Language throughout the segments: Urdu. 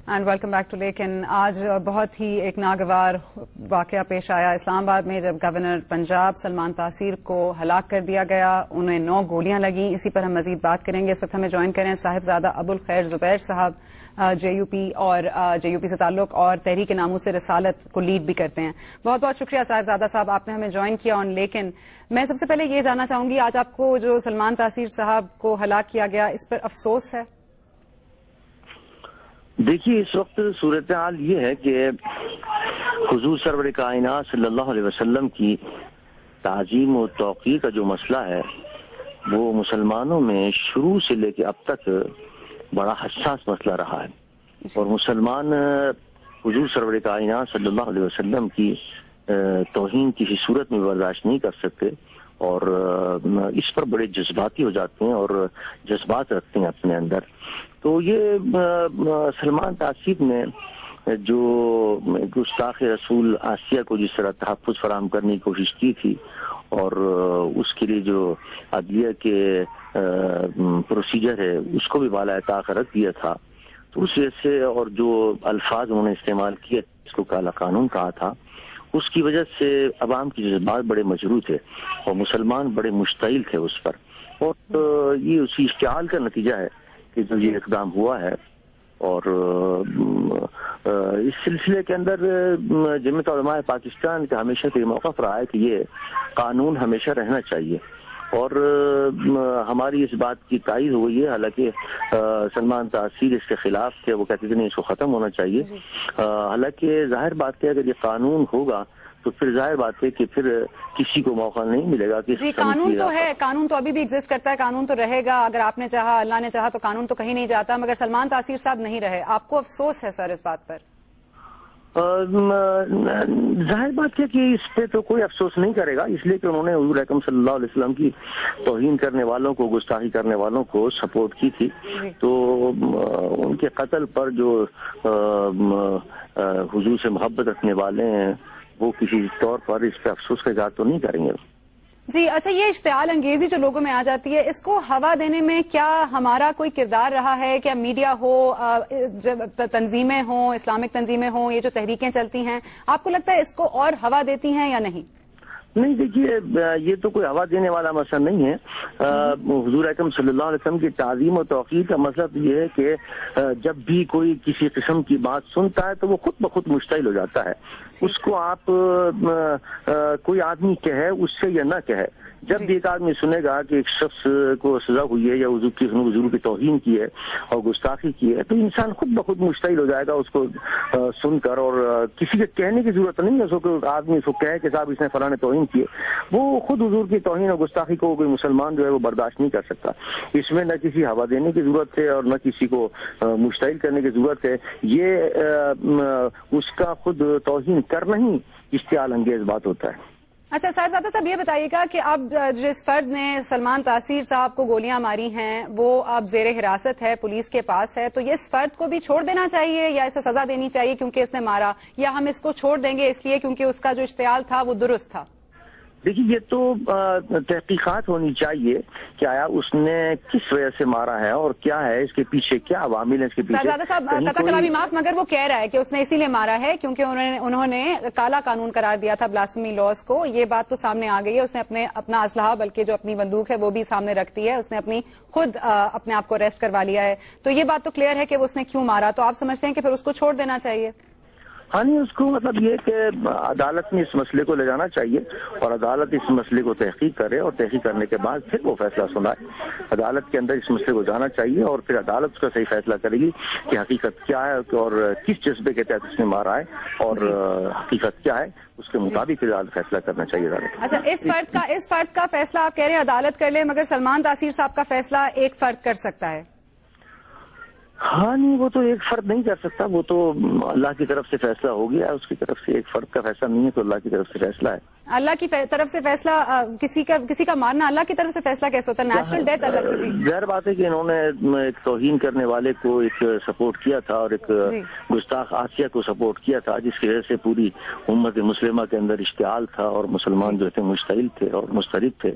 اینڈ ویلکم بیک ٹو لیکن آج بہت ہی ایک ناگوار واقعہ پیش آیا اسلام آباد میں جب گورنر پنجاب سلمان تاثیر کو ہلاک کر دیا گیا. انہیں 9 گولیاں لگیں. اسی پر ہم مزید بات کریں گے. اس وقت ہمیں جوائن کریں صاحبزادہ ابو الخیر زبیر صاحب جے یو پی سے تعلق اور تحریک ناموس رسالت کو لیڈ بھی کرتے ہیں. بہت بہت شکریہ صاحبزادہ صاحب آپ نے ہمیں جوائن کیا آن. لیکن میں سب سے پہلے یہ جاننا چاہوں گی آج آپ کو جو سلمان تاثیر صاحب کو ہلاک کیا گیا اس پر افسوس ہے؟ دیکھیے اس وقت صورتحال یہ ہے کہ حضور سرور کائنات صلی اللہ علیہ وسلم کی تعظیم و توقیر کا جو مسئلہ ہے وہ مسلمانوں میں شروع سے لے کے اب تک بڑا حساس مسئلہ رہا ہے اور مسلمان حضور سرور کائنات صلی اللہ علیہ وسلم کی توہین کسی صورت میں برداشت نہیں کر سکتے اور اس پر بڑے جذباتی ہو جاتے ہیں اور جذبات رکھتے ہیں اپنے اندر. تو یہ سلمان تاثیر نے جو گستاخ رسول آسیہ کو جس طرح تحفظ فراہم کرنے کی کوشش کی تھی اور اس کے لیے جو عدلیہ کے پروسیجر ہے اس کو بھی بالائے طاق رکھ دیا تھا. تو اس وجہ سے اور جو الفاظ انہوں نے استعمال کیے اس کو کالا قانون کہا تھا اس کی وجہ سے عوام کی جذبات بڑے مجروح تھے اور مسلمان بڑے مشتعل تھے اس پر. اور یہ اسی اشتعال کا نتیجہ ہے کہ جو یہ اقدام ہوا ہے. اور اس سلسلے کے اندر جمعیت علماء پاکستان کا ہمیشہ سے موقف رہا ہے کہ یہ قانون ہمیشہ رہنا چاہیے اور ہماری اس بات کی تائید ہوئی ہے. حالانکہ سلمان تاثیر اس کے خلاف تھے, وہ کہتے تھے نہیں اس کو ختم ہونا چاہیے. حالانکہ ظاہر بات ہے اگر یہ قانون ہوگا تو پھر ظاہر بات ہے کہ پھر کسی کو موقع نہیں ملے گا کہ جی قانون تو ہے, قانون تو ابھی بھی ایگزسٹ کرتا ہے, قانون تو رہے گا. اگر آپ نے چاہا اللہ نے چاہا تو قانون تو کہیں نہیں جاتا, مگر سلمان تاثیر صاحب نہیں رہے. آپ کو افسوس ہے سر اس بات پر؟ ظاہر بات ہے کہ اس پہ تو کوئی افسوس نہیں کرے گا, اس لیے کہ انہوں نے حضور اکرم صلی اللہ علیہ وسلم کی توہین کرنے والوں کو, گستاخی کرنے والوں کو سپورٹ کی تھی. تو ان کے قتل پر جو حضور سے محبت رکھنے والے ہیں وہ کسی طور پر اس پہ افسوس کا اظہار تو نہیں کریں گے. جی اچھا, یہ اشتعال انگیزی جو لوگوں میں آ جاتی ہے اس کو ہوا دینے میں کیا ہمارا کوئی کردار رہا ہے؟ کیا میڈیا ہو, تنظیمیں ہوں, اسلامک تنظیمیں ہوں, یہ جو تحریکیں چلتی ہیں آپ کو لگتا ہے اس کو اور ہوا دیتی ہیں یا نہیں؟ نہیں دیکھیے یہ تو کوئی ہوا دینے والا مسئلہ نہیں ہے. حضور اکرم صلی اللہ علیہ وسلم کی تعظیم و توقیر کا مطلب یہ ہے کہ جب بھی کوئی کسی قسم کی بات سنتا ہے تو وہ خود بخود مشتعل ہو جاتا ہے. اس کو آپ کوئی آدمی کہے اس سے یا نہ کہے, جب بھی ایک آدمی سنے گا کہ ایک شخص کو سزا ہوئی ہے یا حضور کی توہین کی ہے اور گستاخی کی ہے تو انسان خود بخود مشتعل ہو جائے گا اس کو سن کر. اور کسی کے کہنے کی ضرورت نہیں ہے اس کو, آدمی اس کو کہے کہ صاحب اس نے فلاں توہین کی ہے, وہ خود حضور کی توہین اور گستاخی کو کوئی مسلمان جو ہے وہ برداشت نہیں کر سکتا. اس میں نہ کسی ہوا دینے کی ضرورت ہے اور نہ کسی کو مشتعل کرنے کی ضرورت ہے. یہ اس کا خود توہین کرنا ہی اشتعال انگیز بات ہوتا ہے. اچھا صاحبزادہ صاحب یہ بتائیے گا کہ اب جس فرد نے سلمان تاثیر صاحب کو گولیاں ماری ہیں وہ اب زیر حراست ہے, پولیس کے پاس ہے, تو یہ اس فرد کو بھی چھوڑ دینا چاہیے یا اسے سزا دینی چاہیے کیونکہ اس نے مارا, یا ہم اس کو چھوڑ دیں گے اس لیے کیونکہ اس کا جو اشتعال تھا وہ درست تھا؟ دیکھیے یہ تو تحقیقات ہونی چاہیے کہ آیا اس نے کس وجہ سے مارا ہے اور کیا ہے اس کے پیچھے, کیا عوامل ہیں اس کے پیچھے. صاحبزادہ صاحب قطع کلام معاف, مگر وہ کہہ رہا ہے کہ اس نے اسی لیے مارا ہے کیونکہ انہوں نے کالا قانون قرار دیا تھا بلاسفیمی لاز کو. یہ بات تو سامنے آ گئی ہے. اس نے اپنا اسلحہ بلکہ جو اپنی بندوق ہے وہ بھی سامنے رکھ دی ہے. اس نے خود اپنے آپ کو اریسٹ کروا لیا ہے. تو یہ بات تو کلیئر ہے کہ وہ اس نے کیوں مارا. تو آپ سمجھتے ہیں کہ پھر اس کو چھوڑ دینا چاہیے؟ ہاں نہیں, اس کو مطلب یہ کہ عدالت میں اس مسئلے کو لے جانا چاہیے اور عدالت اس مسئلے کو تحقیق کرے اور تحقیق کرنے کے بعد پھر وہ فیصلہ سنائے. عدالت کے اندر اس مسئلے کو جانا چاہیے اور پھر عدالت اس کا صحیح فیصلہ کرے گی کہ حقیقت کیا ہے اور کس جذبے کے تحت اس نے مارا ہے اور حقیقت کیا ہے, اس کے مطابق فیصلہ کرنا چاہیے عدالت. اچھا, اس فرد کا فیصلہ آپ کہہ رہے ہیں عدالت کر لے, مگر سلمان تاثیر صاحب کا فیصلہ ایک فرد کر سکتا ہے؟ ہاں نہیں, وہ تو ایک فرد نہیں کر سکتا, وہ تو اللہ کی طرف سے فیصلہ ہو گیا, اس کی طرف سے ایک فرد کا فیصلہ نہیں ہے, تو اللہ کی طرف سے فیصلہ ہے. اللہ کی طرف سے فیصلہ, کسی کا مارنا اللہ کی طرف سے فیصلہ کیسے ہوتا ہے؟ نیچرل ڈیتھ اللہ کی. ظاہر بات ہے کہ انہوں نے ایک توہین کرنے والے کو ایک سپورٹ کیا تھا اور ایک گستاخ آسیہ کو سپورٹ کیا تھا جس کی وجہ سے پوری امت مسلمہ کے اندر اشتعال تھا اور مسلمان جو تھے مشتعل تھے اور مضطرب تھے.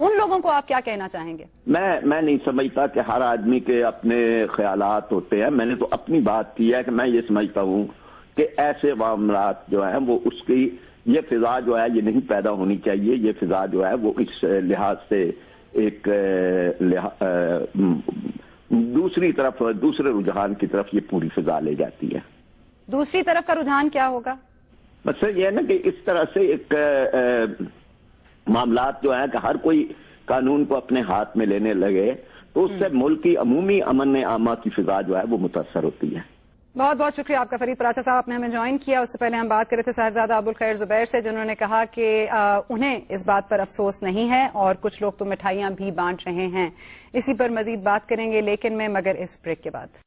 ان لوگوں کو آپ کیا کہنا چاہیں گے؟ میں نہیں سمجھتا کہ ہر آدمی کے اپنے خیالات ہوتے ہیں. میں نے تو اپنی بات کی ہے کہ میں یہ سمجھتا ہوں کہ ایسے معاملات جو ہیں وہ اس کی یہ فضا جو ہے یہ نہیں پیدا ہونی چاہیے. یہ فضا جو ہے وہ اس لحاظ سے ایک دوسری طرف دوسرے رجحان کی طرف یہ پوری فضا لے جاتی ہے. دوسری طرف کا رجحان کیا ہوگا؟ بس یہ ہے نا کہ اس طرح سے ایک معاملات جو ہیں کہ ہر کوئی قانون کو اپنے ہاتھ میں لینے لگے تو اس سے ملک کی عمومی امن عامہ کی فضا جو ہے وہ متاثر ہوتی ہے. بہت بہت شکریہ آپ کا فرید پراچا صاحب، آپ نے ہمیں جوائن کیا. اس سے پہلے ہم بات کر رہے تھے صاحبزادہ ابوالخیر زبیر سے، جنہوں نے کہا کہ انہیں اس بات پر افسوس نہیں ہے اور کچھ لوگ تو مٹھائیاں بھی بانٹ رہے ہیں. اسی پر مزید بات کریں گے لیکن مگر اس بریک کے بعد.